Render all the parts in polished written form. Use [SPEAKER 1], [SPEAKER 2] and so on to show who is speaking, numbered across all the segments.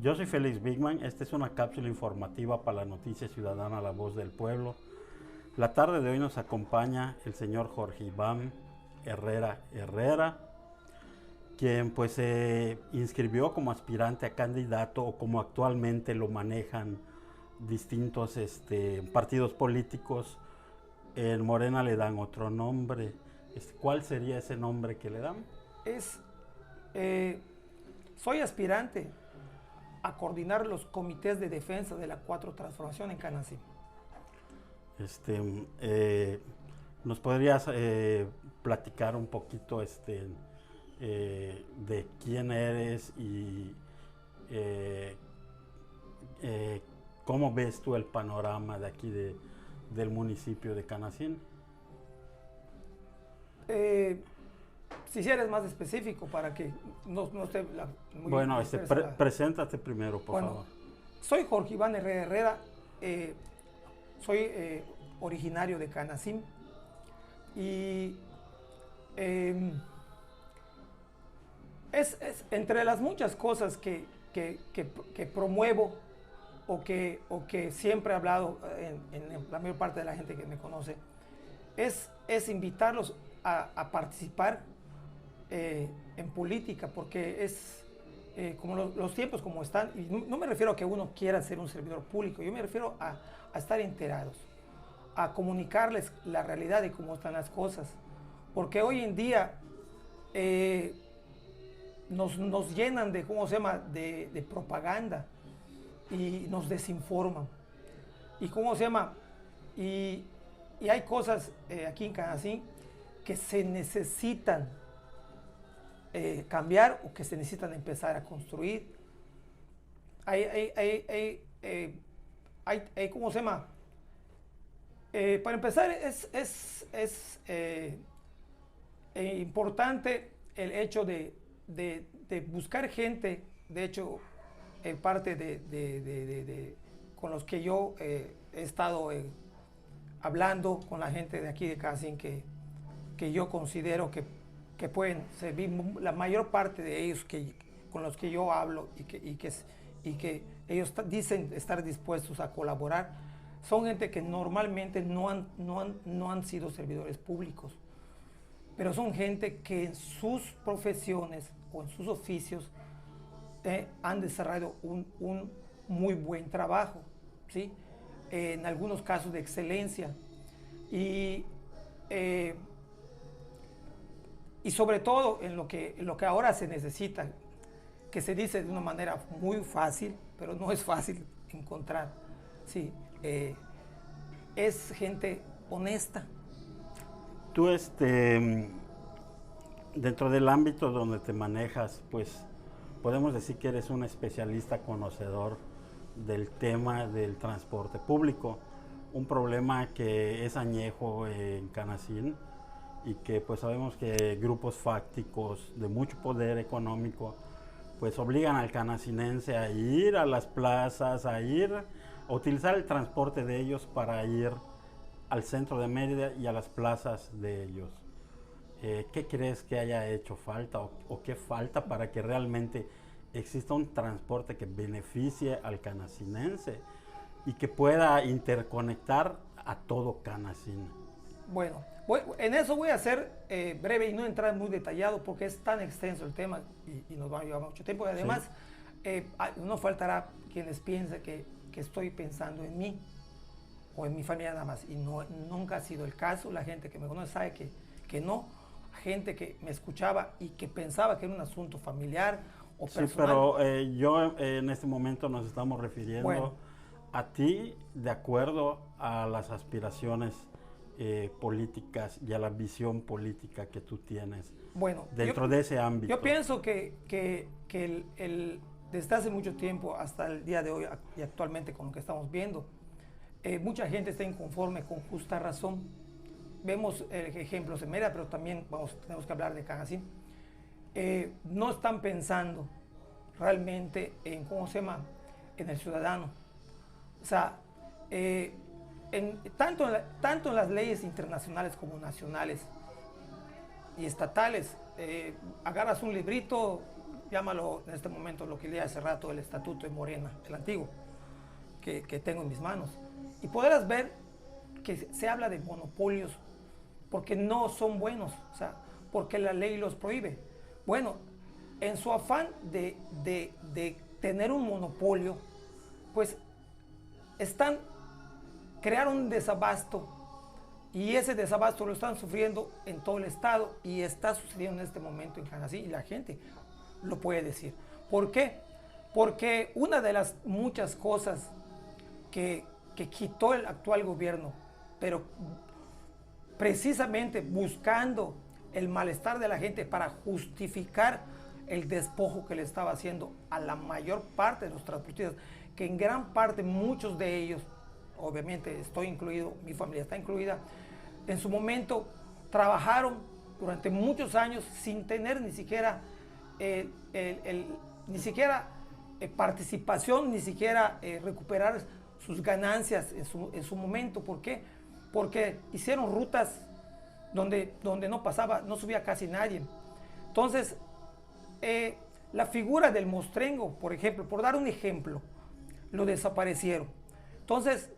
[SPEAKER 1] Yo soy Félix Bigman, esta es una cápsula informativa para la noticia ciudadana La Voz del Pueblo. La tarde de hoy nos acompaña el señor Jorge Iván Herrera, quien pues se inscribió como aspirante a candidato, o como actualmente lo manejan distintos partidos políticos. En Morena le dan otro nombre. ¿Cuál sería ese nombre que le dan?
[SPEAKER 2] Soy aspirante a coordinar los comités de defensa de la 4 Transformación en Canacín.
[SPEAKER 1] ¿Nos podrías platicar un poquito de quién eres y cómo ves tú el panorama de aquí del municipio de Canacín?
[SPEAKER 2] Si eres más específico para que no esté muy...
[SPEAKER 1] Bueno, preséntate primero, por favor.
[SPEAKER 2] Soy Jorge Iván Herrera, soy originario de Canacín y es entre las muchas cosas que promuevo o que siempre he hablado en la mayor parte de la gente que me conoce, es invitarlos a participar en política, porque es como los tiempos como están, y no me refiero a que uno quiera ser un servidor público, yo me refiero a estar enterados, a comunicarles la realidad de cómo están las cosas, porque hoy en día nos llenan de, ¿cómo se llama?, de propaganda y nos desinforman, y ¿cómo se llama?, y hay cosas aquí en Canacín que se necesitan cambiar o que se necesitan empezar a construir. ¿Cómo se llama? Para empezar, es importante el hecho de buscar gente, de hecho, parte con los que yo he estado hablando con la gente de aquí de Canacín, que yo considero que pueden servir, la mayor parte de ellos con los que yo hablo y que ellos dicen estar dispuestos a colaborar, son gente que normalmente no han sido servidores públicos, pero son gente que en sus profesiones o en sus oficios han desarrollado un muy buen trabajo, ¿sí? En algunos casos de excelencia, y sobre todo en lo que ahora se necesita, que se dice de una manera muy fácil, pero no es fácil encontrar, sí, es gente honesta.
[SPEAKER 1] Tú, dentro del ámbito donde te manejas, pues podemos decir que eres un especialista conocedor del tema del transporte público, un problema que es añejo en Canacín, y que pues sabemos que grupos fácticos de mucho poder económico pues obligan al canacinense a ir a las plazas, a utilizar el transporte de ellos para ir al centro de Mérida y a las plazas de ellos. ¿Qué crees que haya hecho falta o qué falta para que realmente exista un transporte que beneficie al canacinense y que pueda interconectar a todo Canacín?
[SPEAKER 2] Bueno, en eso voy a ser breve y no entrar muy detallado porque es tan extenso el tema y nos va a llevar mucho tiempo. Y además, sí, no faltará quienes piensen que estoy pensando en mí o en mi familia nada más, y nunca ha sido el caso. La gente que me conoce sabe que no. Gente que me escuchaba y que pensaba que era un asunto familiar o personal.
[SPEAKER 1] Sí, pero yo en este momento nos estamos refiriendo a ti de acuerdo a las aspiraciones políticas y a la visión política que tú tienes dentro de ese ámbito.
[SPEAKER 2] Yo pienso que desde hace mucho tiempo hasta el día de hoy y actualmente con lo que estamos viendo, mucha gente está inconforme con justa razón. Vemos ejemplos en Mérida, pero también tenemos que hablar de Canacín. No están pensando realmente en, ¿cómo se llama?, en el ciudadano. O sea, tanto en las leyes internacionales como nacionales y estatales, agarras un librito, llámalo en este momento lo que leí hace rato, el Estatuto de Morena, el antiguo, que tengo en mis manos. Y podrás ver que se habla de monopolios porque no son buenos, o sea, porque la ley los prohíbe. Bueno, en su afán de tener un monopolio, pues crearon un desabasto, y ese desabasto lo están sufriendo en todo el estado y está sucediendo en este momento en Canasí, y la gente lo puede decir. ¿Por qué? Porque una de las muchas cosas que quitó el actual gobierno, pero precisamente buscando el malestar de la gente para justificar el despojo que le estaba haciendo a la mayor parte de los transportistas, que en gran parte muchos de ellos, obviamente estoy incluido, mi familia está incluida, en su momento trabajaron durante muchos años sin tener ni siquiera participación, ni siquiera recuperar sus ganancias en su momento. ¿Por qué? Porque hicieron rutas donde no subía casi nadie. Entonces, la figura del mostrengo, por ejemplo, por dar un ejemplo, lo desaparecieron. Entonces,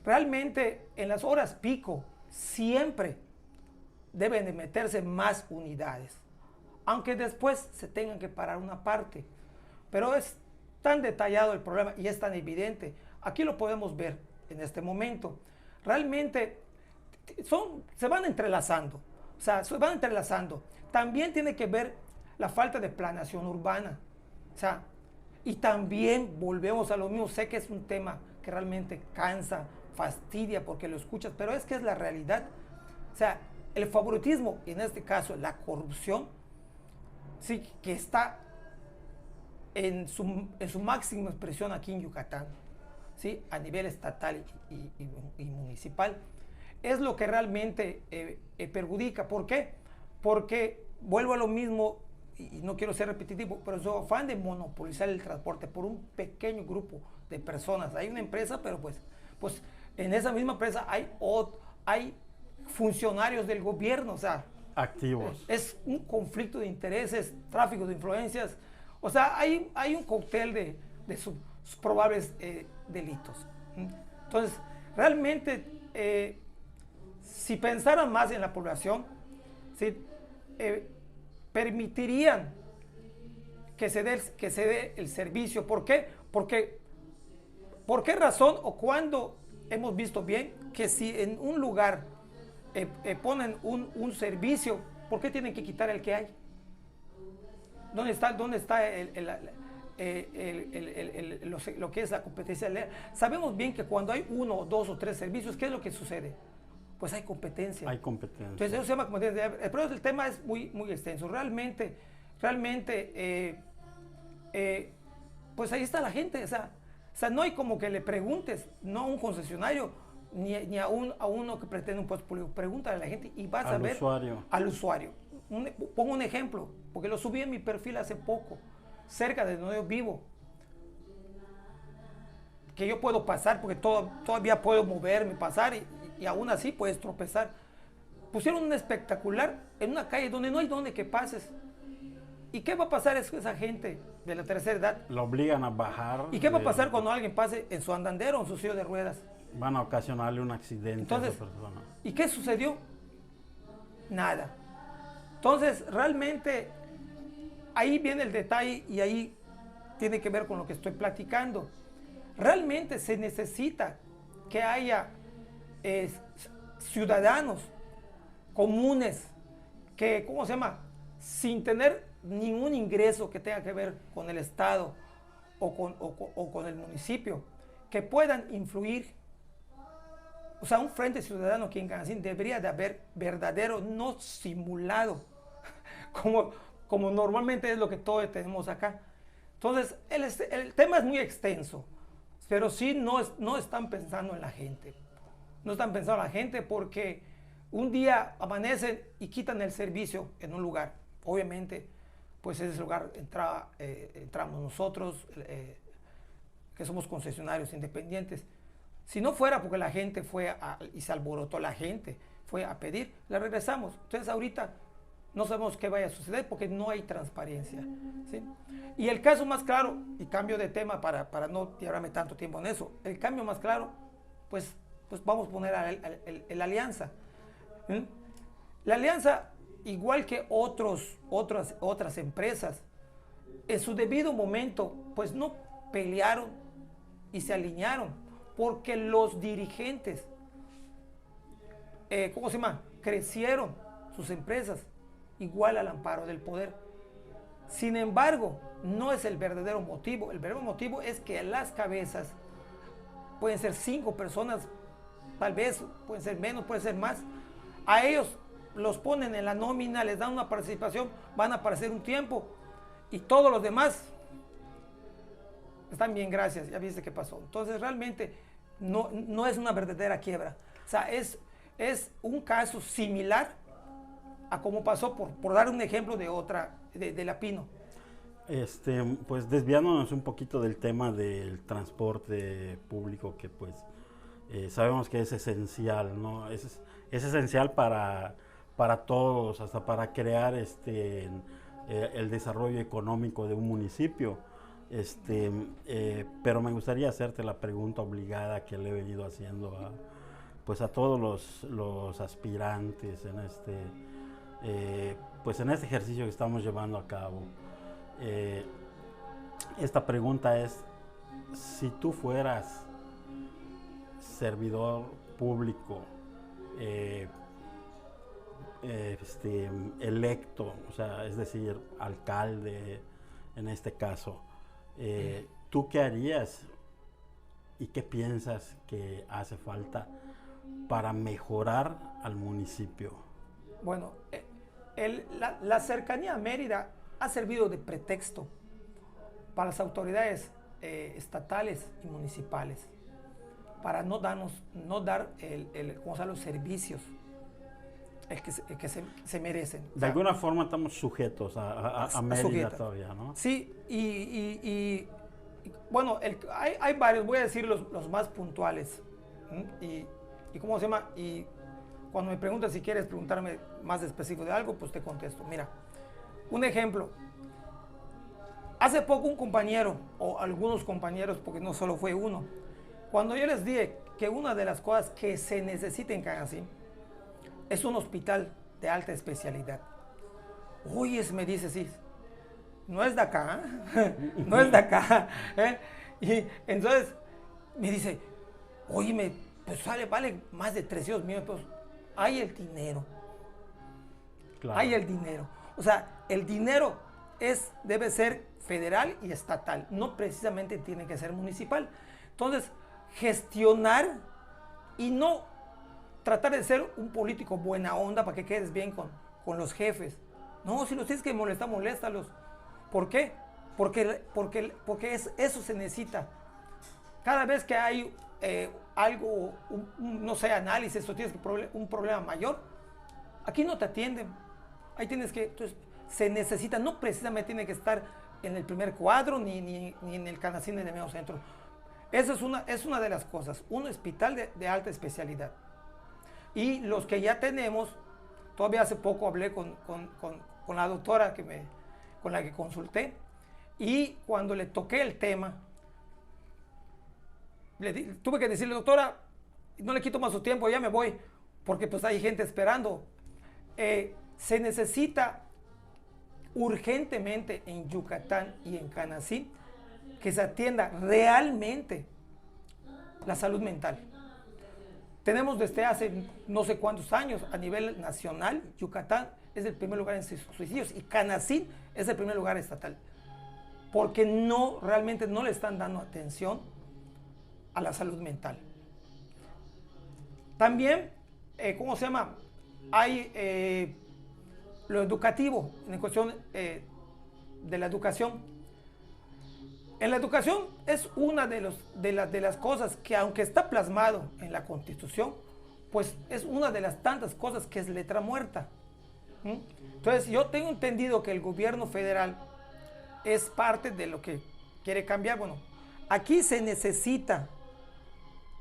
[SPEAKER 2] realmente en las horas pico siempre deben de meterse más unidades, aunque después se tengan que parar una parte. Pero es tan detallado el problema y es tan evidente. Aquí lo podemos ver en este momento. Realmente se van entrelazando. O sea, se van entrelazando. También tiene que ver la falta de planeación urbana. O sea, y también volvemos a lo mismo. Sé que es un tema que realmente cansa, fastidia porque lo escuchas, pero es que es la realidad. O sea, el favoritismo, y en este caso la corrupción, sí, que está en su máxima expresión aquí en Yucatán, ¿sí? A nivel estatal y municipal, es lo que realmente perjudica. ¿Por qué? Porque vuelvo a lo mismo, y no quiero ser repetitivo, pero su afán de monopolizar el transporte por un pequeño grupo de personas. Hay una empresa, pero pues en esa misma empresa hay funcionarios del gobierno, o sea,
[SPEAKER 1] activos.
[SPEAKER 2] Es un conflicto de intereses, tráfico de influencias, o sea, hay un cóctel de sus probables delitos. Entonces, realmente, si pensaran más en la población, ¿sí? Permitirían que se dé el servicio. ¿Por qué? Porque, ¿por qué razón o cuándo hemos visto bien que si en un lugar ponen un servicio, ¿por qué tienen que quitar el que hay? ¿Dónde está lo que es la competencia leal? Sabemos bien que cuando hay 1, 2 o 3 servicios, ¿qué es lo que sucede? Pues hay competencia.
[SPEAKER 1] Hay competencia.
[SPEAKER 2] Entonces eso se llama competencia. Pero el tema es muy, muy extenso. Realmente, pues ahí está la gente. O sea, no hay como que le preguntes, no a un concesionario, ni a uno que pretende un puesto público. Pregúntale a la gente y vas a ver al usuario. Pongo un ejemplo, porque lo subí en mi perfil hace poco, cerca de donde yo vivo, que yo puedo pasar, porque todavía puedo moverme, pasar, y aún así puedes tropezar. Pusieron un espectacular en una calle donde no hay donde que pases. ¿Y qué va a pasar esa gente de la tercera edad?
[SPEAKER 1] Lo obligan a bajar.
[SPEAKER 2] ¿Y qué va a pasar cuando alguien pase en su andandero o en su silla de ruedas?
[SPEAKER 1] Van a ocasionarle un accidente.
[SPEAKER 2] Entonces,
[SPEAKER 1] a esa persona.
[SPEAKER 2] ¿Y qué sucedió? Nada. Entonces, realmente, ahí viene el detalle y ahí tiene que ver con lo que estoy platicando. Realmente se necesita que haya ciudadanos comunes que, ¿cómo se llama? Sin tener ningún ingreso que tenga que ver con el Estado o con el municipio, que puedan influir. O sea, un frente ciudadano aquí en Canacín debería de haber verdadero, no simulado, como normalmente es lo que todos tenemos acá. Entonces, el tema es muy extenso, pero sí no están pensando en la gente. No están pensando en la gente porque un día amanecen y quitan el servicio en un lugar. Obviamente, pues en ese lugar entramos nosotros, que somos concesionarios independientes. Si no fuera porque la gente y se alborotó la gente, fue a pedir, le regresamos. Entonces ahorita no sabemos qué vaya a suceder porque no hay transparencia. ¿Sí? Y el caso más claro, y cambio de tema para no llevarme tanto tiempo en eso, el cambio más claro, pues vamos a poner la alianza. ¿Sí? La alianza, igual que otras empresas, en su debido momento, pues no pelearon y se alinearon, porque los dirigentes, ¿cómo se llama? Crecieron sus empresas igual al amparo del poder. Sin embargo, no es el verdadero motivo. El verdadero motivo es que las cabezas pueden ser 5 personas, tal vez, pueden ser menos, pueden ser más. A ellos los ponen en la nómina, les dan una participación, van a aparecer un tiempo y todos los demás están bien, gracias, ya viste qué pasó. Entonces realmente no es una verdadera quiebra. O sea, es un caso similar a como pasó, por dar un ejemplo de la Pino.
[SPEAKER 1] Pues desviándonos un poquito del tema del transporte público, que pues sabemos que es esencial, ¿no? Es esencial para todos, hasta para crear el desarrollo económico de un municipio. Pero me gustaría hacerte la pregunta obligada que le he venido haciendo a todos los aspirantes en este ejercicio que estamos llevando a cabo. Esta pregunta es: si tú fueras servidor público electo, o sea, es decir, alcalde en este caso, ¿tú qué harías y qué piensas que hace falta para mejorar al municipio?
[SPEAKER 2] Bueno, la cercanía a Mérida ha servido de pretexto para las autoridades estatales y municipales para no dar los servicios que se merecen.
[SPEAKER 1] De alguna forma estamos sujetos a Mérida todavía, ¿no?
[SPEAKER 2] Sí, y bueno, hay varios, voy a decir los más puntuales. Y cómo se llama, y cuando me preguntas si quieres preguntarme más específico de algo, pues te contesto. Mira, un ejemplo. Hace poco un compañero, o algunos compañeros, porque no solo fue uno, cuando yo les dije que una de las cosas que se necesita en Canacín es un hospital de alta especialidad. Oye, me dice, sí, no es de acá, no es de acá. Y entonces me dice, oye, pues vale más de 300 millones de pesos. Hay el dinero. Claro. Hay el dinero. O sea, el dinero debe ser federal y estatal, no precisamente tiene que ser municipal. Entonces, gestionar y no tratar de ser un político buena onda para que quedes bien con los jefes. No, si los tienes que molestar, moléstalos. ¿Por qué? Porque eso se necesita. Cada vez que hay algo, no sé, análisis, o tienes un problema mayor, aquí no te atienden. Ahí tienes que, entonces, se necesita, no precisamente tiene que estar en el primer cuadro, ni en el Canacín en el medio centro. Esa es una de las cosas, un hospital de alta especialidad. Y los que ya tenemos, todavía hace poco hablé con la doctora con la que consulté, y cuando le toqué el tema, tuve que decirle, doctora, no le quito más su tiempo, ya me voy, porque pues hay gente esperando. Se necesita urgentemente en Yucatán y en Canacín que se atienda realmente la salud mental. Tenemos desde hace no sé cuántos años a nivel nacional, Yucatán es el primer lugar en suicidios y Canacín es el primer lugar estatal, porque realmente no le están dando atención a la salud mental. También, ¿cómo se llama? Hay lo educativo, en cuestión de la educación. En la educación es una de las cosas que, aunque está plasmado en la Constitución, pues es una de las tantas cosas que es letra muerta. Entonces yo tengo entendido que el gobierno federal es parte de lo que quiere cambiar. Bueno, aquí se necesita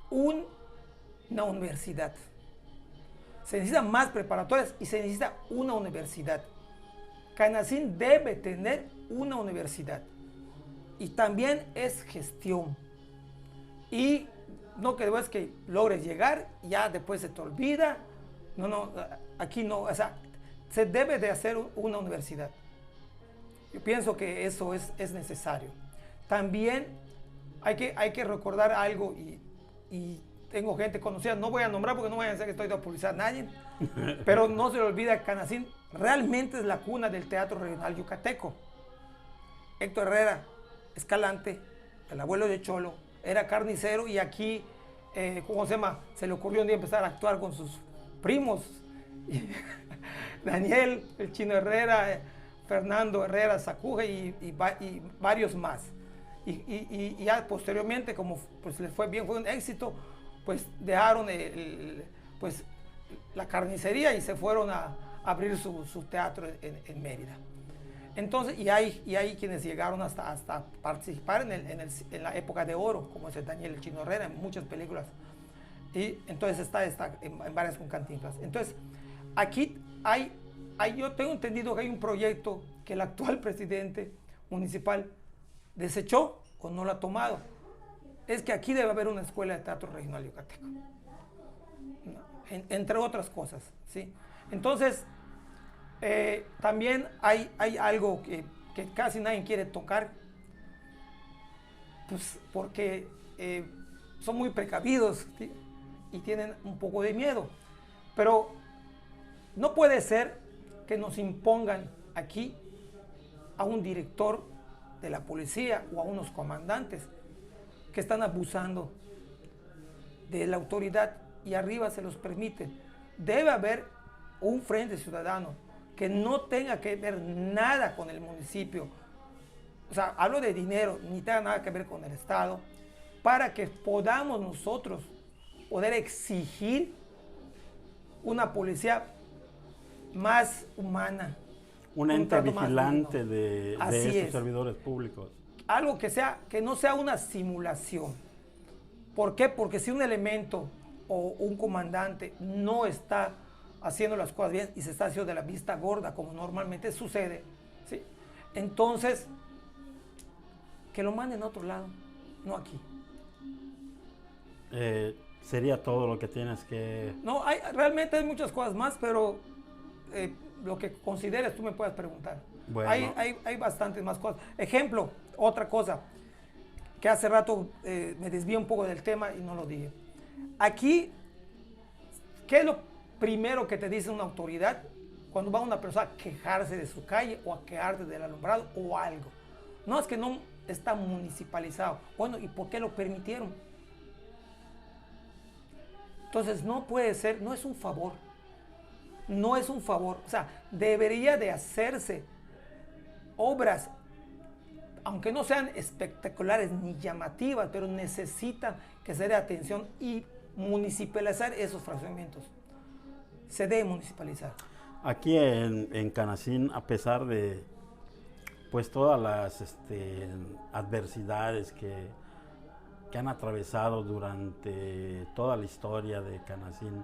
[SPEAKER 2] una universidad. Se necesitan más preparatorias y se necesita una universidad. Canacín debe tener una universidad y también es gestión. Y no que después que logres llegar, ya después se te olvida. No, aquí no, o sea, se debe de hacer una universidad. Yo pienso que eso es necesario. También hay que recordar algo y tengo gente conocida, no voy a nombrar porque no vayan a decir que estoy de publicidad a nadie, pero no se le olvida que Canacín realmente es la cuna del teatro regional yucateco. Héctor Herrera Escalante, el abuelo de Cholo, era carnicero y aquí, ¿cómo se llama? Se le ocurrió un día empezar a actuar con sus primos. Daniel, el Chino Herrera, Fernando Herrera Sacuja y varios más. Y ya posteriormente, como pues les fue bien, fue un éxito, pues dejaron pues, la carnicería y se fueron a abrir su teatro en Mérida. Entonces, y hay quienes llegaron hasta participar en la época de oro, como es el Daniel el Chino Herrera, en muchas películas. Y entonces está en varias con Cantinflas. Entonces, aquí yo tengo entendido que hay un proyecto que el actual presidente municipal desechó o no lo ha tomado. Es que aquí debe haber una escuela de teatro regional yucateco, entre otras cosas, ¿sí? Entonces, también hay algo que casi nadie quiere tocar, pues porque son muy precavidos, ¿sí? Y tienen un poco de miedo. Pero no puede ser que nos impongan aquí a un director de la policía o a unos comandantes que están abusando de la autoridad y arriba se los permiten. Debe haber un frente ciudadano que no tenga que ver nada con el municipio. O sea, hablo de dinero, ni tenga nada que ver con el Estado, para que podamos nosotros poder exigir una policía más humana.
[SPEAKER 1] Un ente vigilante de esos servidores públicos.
[SPEAKER 2] Algo que no sea una simulación. ¿Por qué? Porque si un elemento o un comandante no está haciendo las cosas bien y se está haciendo de la vista gorda, como normalmente sucede, ¿sí? Entonces, que lo manden a otro lado, no aquí.
[SPEAKER 1] Sería todo lo que tienes que...
[SPEAKER 2] No, realmente hay muchas cosas más, pero lo que consideres tú me puedes preguntar.
[SPEAKER 1] Bueno.
[SPEAKER 2] Hay bastantes más cosas. Ejemplo, otra cosa, que hace rato me desvié un poco del tema y no lo dije. Aquí, ¿qué es lo primero que te dice una autoridad cuando va una persona a quejarse de su calle o a quejarse del alumbrado o algo? No, es que no está municipalizado. Bueno, ¿y por qué lo permitieron? Entonces no puede ser, no es un favor. No es un favor. O sea, debería de hacerse obras, aunque no sean espectaculares ni llamativas, pero necesitan que se dé atención y municipalizar esos fraccionamientos. Se debe municipalizar.
[SPEAKER 1] Aquí en Canacín, a pesar de pues todas las adversidades que han atravesado durante toda la historia de Canacín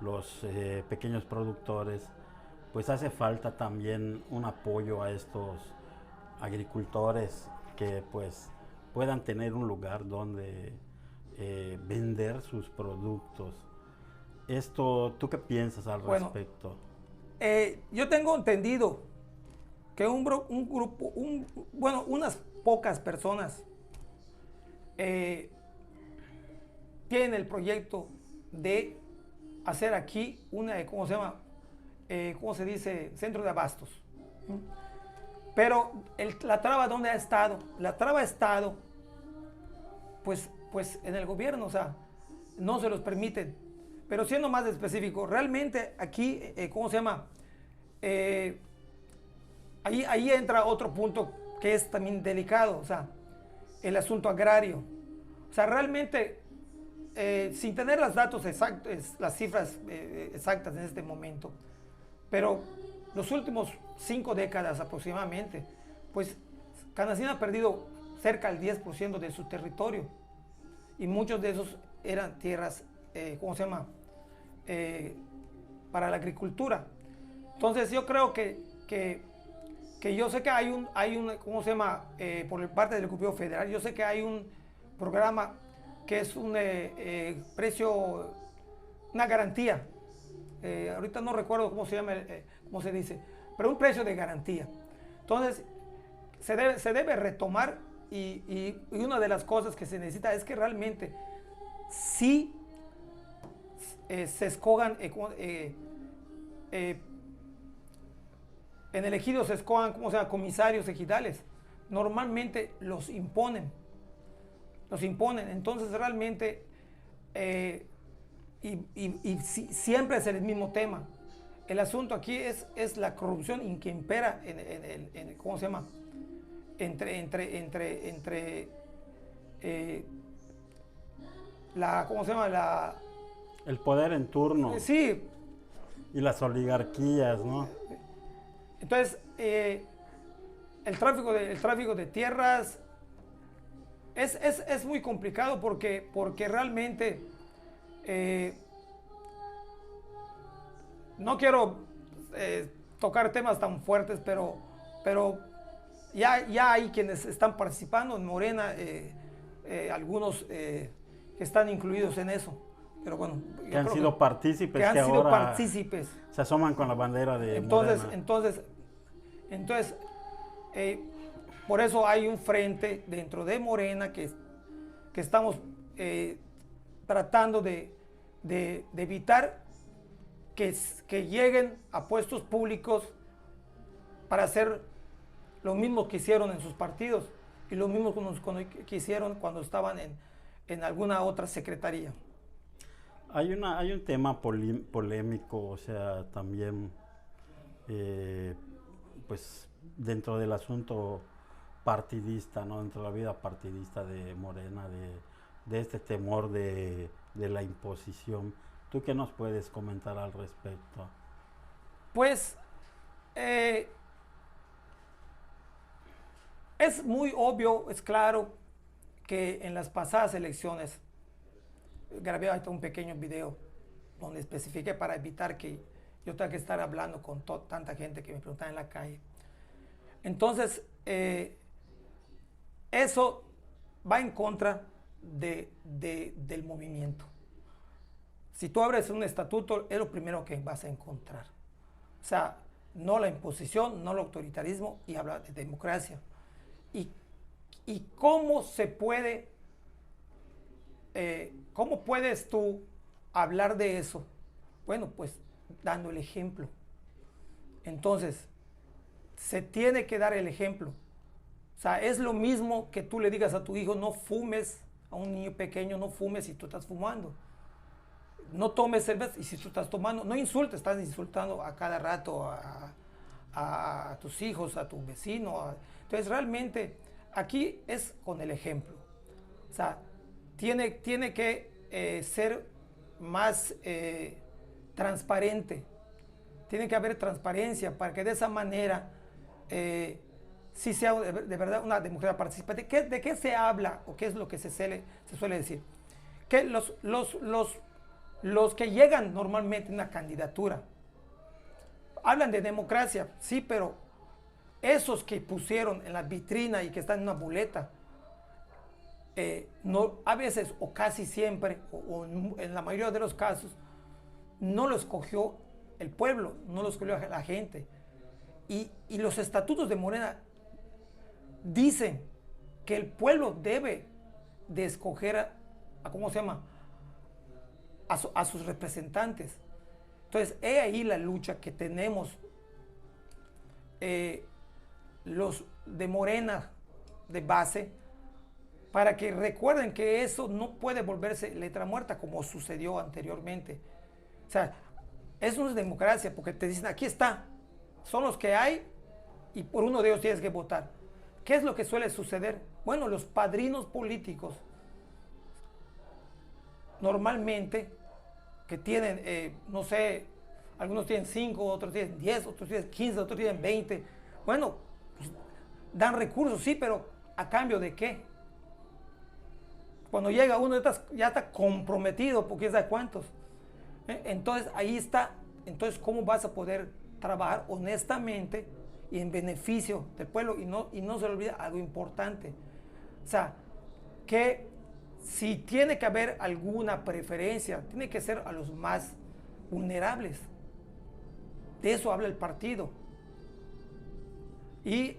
[SPEAKER 1] los pequeños productores, pues hace falta también un apoyo a estos agricultores que pues puedan tener un lugar donde vender sus productos. ¿Tú qué piensas al respecto?
[SPEAKER 2] Yo tengo entendido que unas pocas personas tienen el proyecto de hacer aquí ¿cómo se llama? ¿Cómo se dice? Centro de abastos. Pero la traba, ¿dónde ha estado? La traba ha estado, pues en el gobierno, o sea, no se los permiten. Pero siendo más específico, realmente aquí, ¿cómo se llama? Ahí entra otro punto que es también delicado, o sea, el asunto agrario. O sea, realmente, sin tener los datos exactos, las cifras exactas en este momento, pero los últimos 5 décadas aproximadamente, pues Canacín ha perdido cerca del 10% de su territorio y muchos de esos eran tierras, ¿cómo se llama? Para la agricultura. Entonces yo creo que que yo sé que hay un ¿cómo se llama? Por parte del Ejecutivo Federal, yo sé que hay un programa que es un precio, una garantía. Ahorita no recuerdo cómo se llama, cómo se dice, pero un precio de garantía. Entonces, se debe retomar y una de las cosas que se necesita es que realmente sí se escogan, en el ejido se escogan, ¿cómo se llama? Comisarios ejidales. Normalmente los imponen. Entonces realmente, siempre es el mismo tema. El asunto aquí es la corrupción que impera ¿cómo se llama? ¿Cómo se llama?
[SPEAKER 1] El poder en turno.
[SPEAKER 2] Sí.
[SPEAKER 1] Y las oligarquías, ¿no?
[SPEAKER 2] Entonces, el tráfico de tierras es muy complicado porque realmente no quiero tocar temas tan fuertes, pero ya hay quienes están participando en Morena, algunos que están incluidos en eso. Pero bueno,
[SPEAKER 1] que han sido partícipes,
[SPEAKER 2] que han sido partícipes.
[SPEAKER 1] Se asoman con la bandera de
[SPEAKER 2] Morena. Entonces, por eso hay un frente dentro de Morena que estamos tratando de evitar que lleguen a puestos públicos para hacer lo mismo que hicieron en sus partidos y lo mismo que hicieron cuando estaban en alguna otra secretaría.
[SPEAKER 1] Hay un tema polémico, o sea, también pues dentro del asunto partidista, ¿no? Dentro de la vida partidista de Morena, de este temor de la imposición. ¿Tú qué nos puedes comentar al respecto?
[SPEAKER 2] Pues es muy obvio, es claro que en las pasadas elecciones, grabé ahorita un pequeño video donde especifiqué para evitar que yo tenga que estar hablando con tanta gente que me preguntaba en la calle. Entonces, eso va en contra del movimiento. Si tú abres un estatuto, es lo primero que vas a encontrar. O sea, no la imposición, no el autoritarismo, y habla de democracia. Y cómo se puede, cómo puedes tú hablar de eso. Bueno, pues dando el ejemplo. Entonces, se tiene que dar el ejemplo. O sea, es lo mismo que tú le digas a tu hijo, no fumes, a un niño pequeño, no fumes si tú estás fumando. No tomes cerveza y si tú estás tomando, no insultes, estás insultando a cada rato a tus hijos, a tu vecino. Entonces, realmente, aquí es con el ejemplo. O sea, tiene que ser más transparente. Tiene que haber transparencia para que de esa manera sí sea de verdad una democracia participante. ¿De qué se habla o qué es lo que se suele decir? Que los que llegan normalmente a una candidatura hablan de democracia, sí, pero esos que pusieron en la vitrina y que están en una boleta, no, a veces o casi siempre, o en la mayoría de los casos, no lo escogió el pueblo, no lo escogió la gente. Y los estatutos de Morena dicen que el pueblo debe de escoger a ¿cómo se llama? A sus representantes. Entonces, he ahí la lucha que tenemos los de Morena de base, para que recuerden que eso no puede volverse letra muerta como sucedió anteriormente. O sea, eso no es democracia, porque te dicen, aquí está, son los que hay y por uno de ellos tienes que votar. ¿Qué es lo que suele suceder? Bueno, los padrinos políticos normalmente que tienen, no sé, algunos tienen 5, otros tienen 10, otros tienen 15, otros tienen 20. Bueno, pues, dan recursos, sí, pero ¿a cambio de qué? Cuando llega uno ya está comprometido por quién sabe cuántos. Entonces, ahí está. Entonces, ¿cómo vas a poder trabajar honestamente y en beneficio del pueblo, y no se le olvida algo importante. O sea, que si tiene que haber alguna preferencia, tiene que ser a los más vulnerables. De eso habla el partido. Y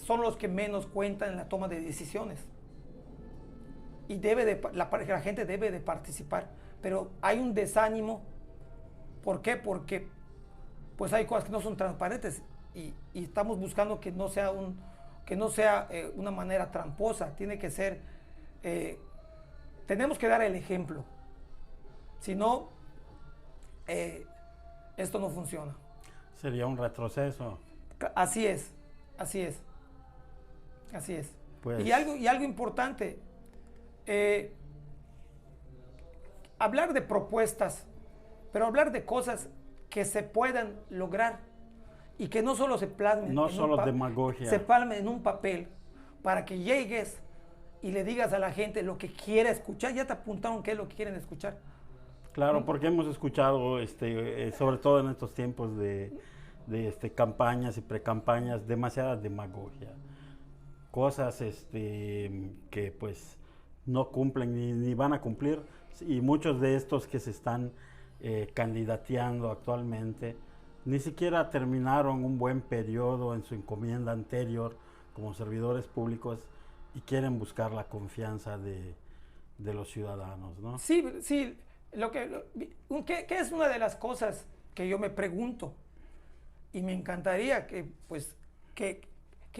[SPEAKER 2] son los que menos cuentan en la toma de decisiones. Y la gente debe de participar. Pero hay un desánimo. ¿Por qué? Porque pues hay cosas que no son transparentes y estamos buscando que no sea una manera tramposa. Tiene que ser, tenemos que dar el ejemplo. Si no, esto no funciona.
[SPEAKER 1] Sería un retroceso.
[SPEAKER 2] Así es, así es, así es.
[SPEAKER 1] Pues,
[SPEAKER 2] y algo importante, hablar de propuestas, pero hablar de cosas que se puedan lograr y que no solo se plasmen,
[SPEAKER 1] no solo demagogia,
[SPEAKER 2] se plasmen en un papel para que llegues y le digas a la gente lo que quiere escuchar. Ya te apuntaron qué es lo que quieren escuchar.
[SPEAKER 1] Claro, porque hemos escuchado, sobre todo en estos tiempos de campañas y precampañas, demasiada demagogia, cosas que pues no cumplen ni van a cumplir, y muchos de estos que se están candidateando actualmente ni siquiera terminaron un buen periodo en su encomienda anterior como servidores públicos y quieren buscar la confianza de los ciudadanos, ¿no?
[SPEAKER 2] Sí, sí, que es una de las cosas que yo me pregunto. Y me encantaría que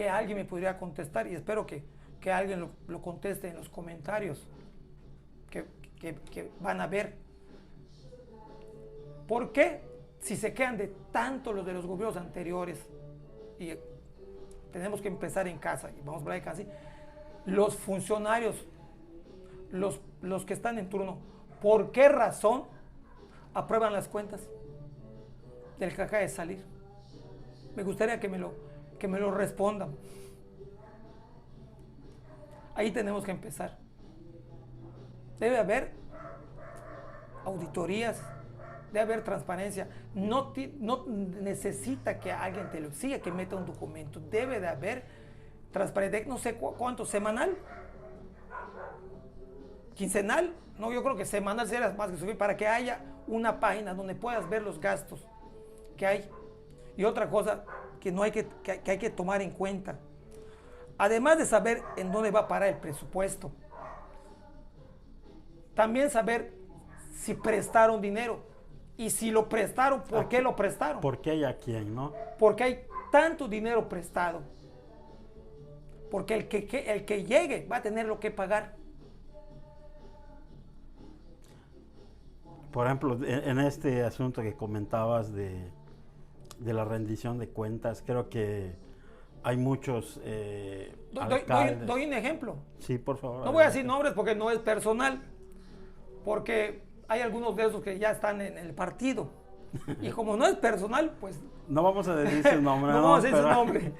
[SPEAKER 2] alguien me pudiera contestar, y espero que alguien lo conteste en los comentarios que van a ver. ¿Por qué, si se quedan de tanto los de los gobiernos anteriores, y tenemos que empezar en casa, y vamos a hablar de casa, los funcionarios, los que están en turno, por qué razón aprueban las cuentas del que acaba de salir? Me gustaría que me lo respondan. Ahí tenemos que empezar. Debe haber auditorías, debe haber transparencia. No necesita que alguien te lo siga, que meta un documento. Debe de haber transparencia. No sé cuánto, semanal, quincenal. No, yo creo que semanal será más que suficiente para que haya una página donde puedas ver los gastos que hay. Y otra cosa que hay que tomar en cuenta, además de saber en dónde va a parar el presupuesto, también saber si prestaron dinero, y si lo prestaron, ¿por qué lo prestaron?
[SPEAKER 1] ¿Por qué y a quién, no?
[SPEAKER 2] Porque hay tanto dinero prestado, porque el que llegue va a tener lo que pagar.
[SPEAKER 1] Por ejemplo, en este asunto que comentabas de la rendición de cuentas, creo que hay muchos alcaldes.
[SPEAKER 2] Doy un ejemplo.
[SPEAKER 1] Sí, por favor.
[SPEAKER 2] No voy a decir nombres porque no es personal, porque hay algunos de esos que ya están en el partido. Y como no es personal, pues...
[SPEAKER 1] No vamos a decir su nombre.
[SPEAKER 2] No vamos a decir su nombre.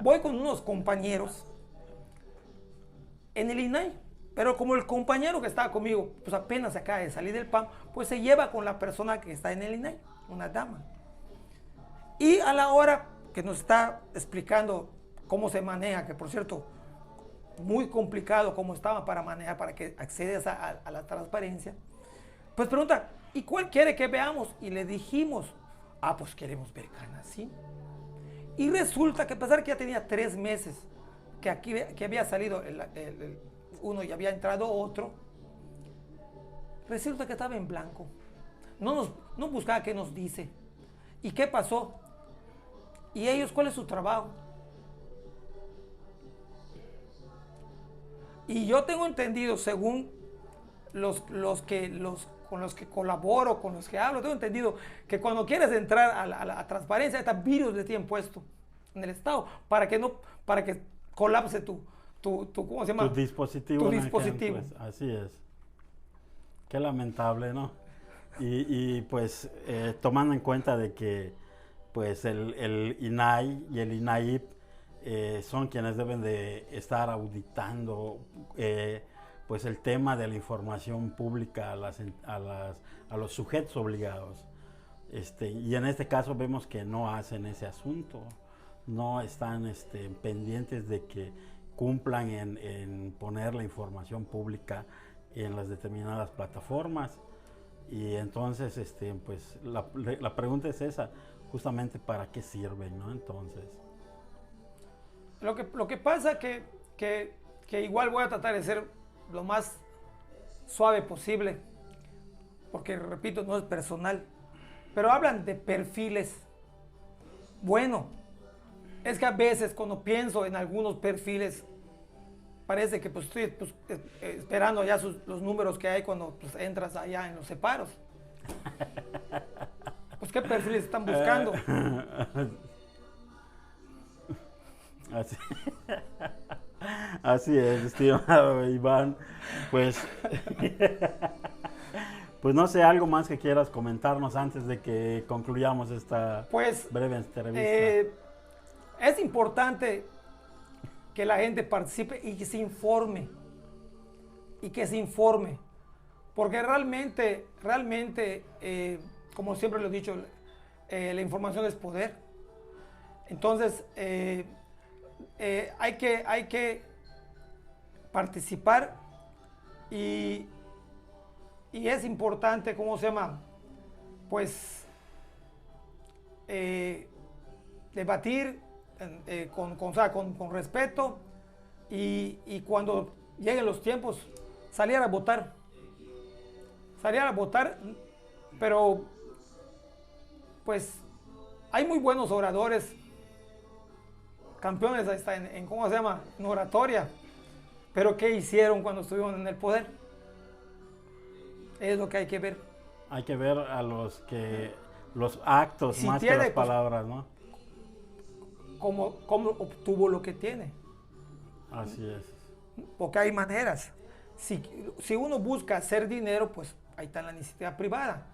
[SPEAKER 2] Voy con unos compañeros en el INAI, pero como el compañero que estaba conmigo, pues apenas acaba de salir del PAN, pues se lleva con la persona que está en el INAI, una dama. Y a la hora que nos está explicando cómo se maneja, que por cierto, muy complicado cómo estaba para manejar, para que accedas a la transparencia, pues pregunta, ¿y cuál quiere que veamos? Y le dijimos, pues queremos ver Canacín. Y resulta que a pesar que ya tenía 3 meses, que había salido uno y había entrado otro, resulta que estaba en blanco. No buscaba qué nos dice. ¿Y qué pasó? ¿Y ellos cuál es su trabajo? Y yo tengo entendido, según con los que colaboro, con los que hablo, tengo entendido que cuando quieres entrar a la transparencia, está virus de ti impuesto en el Estado para que colapse ¿cómo se llama?
[SPEAKER 1] Tu dispositivo.
[SPEAKER 2] Tu dispositivo.
[SPEAKER 1] Así es. Qué lamentable, ¿no? Y pues tomando en cuenta de que pues el INAI y el INAIP son quienes deben de estar auditando pues el tema de la información pública a los sujetos obligados. Y en este caso vemos que no hacen ese asunto, no están pendientes de que cumplan en poner la información pública en las determinadas plataformas. Y entonces, pues la pregunta es esa, justamente para qué sirven, ¿no? Entonces.
[SPEAKER 2] Lo que pasa que igual voy a tratar de ser lo más suave posible, porque repito, no es personal, pero hablan de perfiles. Bueno, es que a veces cuando pienso en algunos perfiles, parece que pues estoy esperando ya los números que hay cuando pues, entras allá en los separos. Pues qué perfiles están buscando.
[SPEAKER 1] Así es, estimado Iván. Pues, pues no sé, algo más que quieras comentarnos antes de que concluyamos esta breve entrevista.
[SPEAKER 2] Es importante que la gente participe y que se informe. Porque realmente, como siempre lo he dicho, la información es poder. Entonces, hay que participar y es importante, ¿cómo se llama? Pues debatir con respeto y cuando lleguen los tiempos salir a votar, pero pues hay muy buenos oradores, campeones hasta en ¿cómo se llama? En oratoria, pero ¿qué hicieron cuando estuvieron en el poder? Es lo que hay que ver.
[SPEAKER 1] Hay que ver a los actos si más que las palabras, ¿no?
[SPEAKER 2] ¿Cómo obtuvo lo que tiene?
[SPEAKER 1] Así es.
[SPEAKER 2] Porque hay maneras. Si uno busca hacer dinero, pues ahí está la iniciativa privada.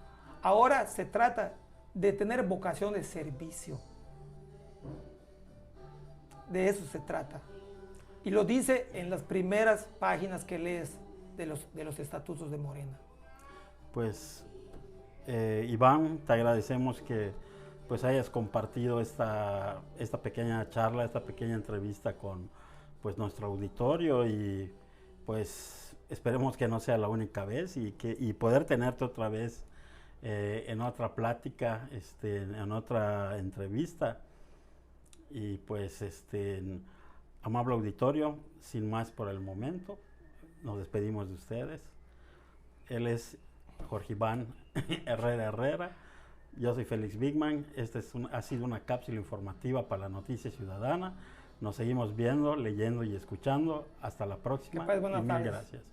[SPEAKER 2] Ahora se trata de tener vocación de servicio. De eso se trata. Y lo dice en las primeras páginas que lees de los estatutos de Morena.
[SPEAKER 1] Pues, Iván, te agradecemos que pues hayas compartido esta pequeña charla, esta pequeña entrevista con pues nuestro auditorio y pues esperemos que no sea la única vez y poder tenerte otra vez en otra plática, en otra entrevista. Y pues amable auditorio, sin más por el momento, nos despedimos de ustedes. Él es Jorge Iván Herrera. Yo soy Félix Bigman. Ha sido una cápsula informativa para la Noticia Ciudadana. Nos seguimos viendo, leyendo y escuchando. Hasta la próxima.
[SPEAKER 2] Buenas tardes.
[SPEAKER 1] Gracias.